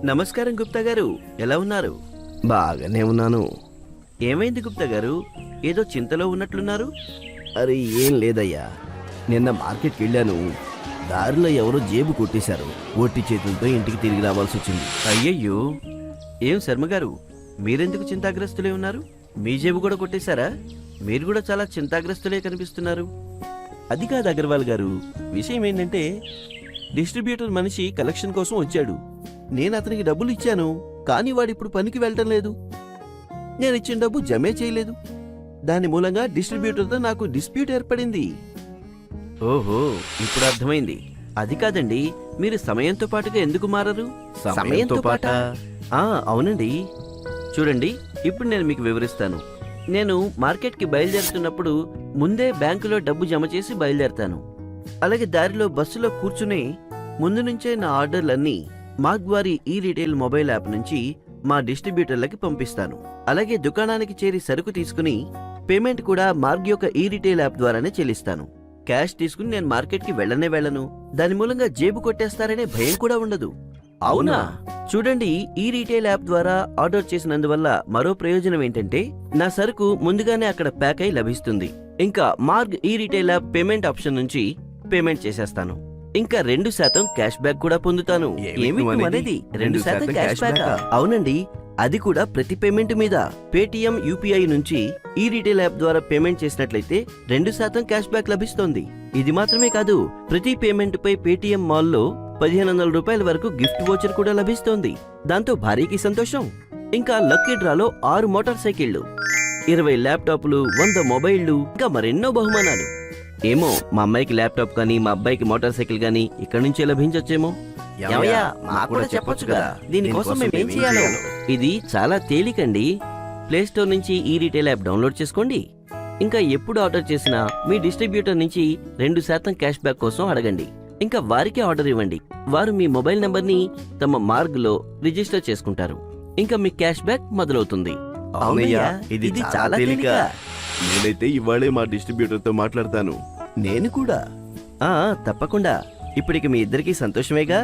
నమస్కారం గుప్తా గారు, ఎలా ఉన్నారు? బాగానే ఉన్నాను. ఏమైంది గుప్తా గారు, ఏదో చింతలో ఉన్నట్లున్నారు? అరే ఏం లేదయ్యా, నిన్న మార్కెట్కి వెళ్ళాను. దారిలో ఎవరో జేబు కొట్టేశారు. ఒట్టి చేతులతో ఇంటికి తిరిగి రావాల్సి వచ్చింది. అయ్యయ్యో, ఏం శర్మ గారు, మీరెందుకు చింతాగ్రస్తులే ఉన్నారు? మీ జేబు కూడా కొట్టేశారా? మీరు కూడా చాలా చింతాగ్రస్తులే కనిపిస్తున్నారు. అది కాదు అగర్వాల్ గారు, విషయం ఏంటంటే డిస్ట్రిబ్యూటర్ మనిషి కలెక్షన్ కోసం వచ్చాడు. నేను అతనికి డబ్బులు ఇచ్చాను, కానీ వాడిప్పుడు పనికి వెళ్ళటం లేదు. నేను ఇచ్చిన డబ్బు జమే చేయలేదు. దాని మూలంగా డిస్ట్రిబ్యూటర్తో నాకు డిస్ప్యూట్ ఏర్పడింది. ఓహో, ఇప్పుడు అర్థమైంది. అది కాదండి, మీరు సమయంతో పాటుగా ఎందుకు మారరు? సమయంతో పాటా? అవునండి. చూడండి, ఇప్పుడు నేను మీకు వివరిస్తాను. నేను మార్కెట్కి బయలుదేరుతున్నప్పుడు ముందే బ్యాంకులో డబ్బు జమ చేసి బయలుదేరతాను. అలాగే దారిలో బస్సులో కూర్చుని ముందు నుంచే నా ఆర్డర్లన్నీ మార్గ్వారి ఈ రీటైల్ మొబైల్ యాప్ నుంచి మా డిస్ట్రిబ్యూటర్లకి పంపిస్తాను. అలాగే దుకాణానికి చేరి సరుకు తీసుకుని పేమెంట్ కూడా మార్గ్ యొక్క ఈ రీటైల్ యాప్ ద్వారానే చెల్లిస్తాను. క్యాష్ తీసుకుని నేను మార్కెట్కి వెళ్ళను. దాని మూలంగా జేబు కొట్టేస్తారనే భయం కూడా ఉండదు. అవునా? చూడండి, ఈ రీటైల్ యాప్ ద్వారా ఆర్డర్ చేసినందువల్ల మరో ప్రయోజనం ఏంటంటే నా సరుకు ముందుగానే అక్కడ ప్యాక్ అయి లభిస్తుంది. ఇంకా మార్గ్ ఈ రీటైల్ యాప్ పేమెంట్ ఆప్షన్ నుంచి పేమెంట్ చేసేస్తాను. ఇంకా 2% క్యాష్ బ్యాక్ కూడా పొందుతాను. ఏమిటి 2% క్యాష్ బ్యాక్? అవునండి, అది కూడా ప్రతి పేమెంట్ మీద. పేటిఎం యూపీఐ నుంచి ఈ రీటైల్ యాప్ ద్వారా పేమెంట్ చేసినట్లయితే 2% క్యాష్ బ్యాక్ లభిస్తోంది. ఇది మాత్రమే కాదు, ప్రతి పేమెంట్ పై పేటిఎం మాల్లో 1500 రూపాయల వరకు గిఫ్ట్ వోచర్ కూడా లభిస్తోంది. దాంతో భార్యకి సంతోషం. ఇంకా లక్కీ డ్రాలో 6 మోటార్ సైకిళ్లు, 20 ల్యాప్టాప్లు, 100 మొబైళ్లు, ఇంకా మరెన్నో బహుమానాలు. ఏమో, మా అమ్మాయికి ల్యాప్టాప్ కానీ మా అబ్బాయికి మోటార్ సైకిల్ గానీ ఇక్కడి నుంచే లభించొచ్చేమో. దీనికోసం మేమేం చేయాలో? ఇది చాలా తేలికండి. ప్లే స్టోర్ నుంచి ఈ రీటైల్ యాప్ డౌన్లోడ్ చేసుకోండి. ఇంకా ఎప్పుడు ఆర్డర్ చేసినా మీ డిస్ట్రిబ్యూటర్ నుంచి 2% క్యాష్ బ్యాక్ కోసం అడగండి. ఇంకా వారికి ఆర్డర్ ఇవ్వండి. వారు మీ మొబైల్ నంబర్ ని తమ మార్గ్ లో రిజిస్టర్ చేసుకుంటారు. ఇంకా మీ క్యాష్ బ్యాక్ మొదలవుతుంది. అవునయ్యా, ఇది చాలా తేలిక. నేనైతే ఇవాళే మా డిస్ట్రిబ్యూటర్ తో మాట్లాడతాను. నేను కూడా. తప్పకుండా. ఇప్పటికి మీ ఇద్దరికి సంతోషమేగా?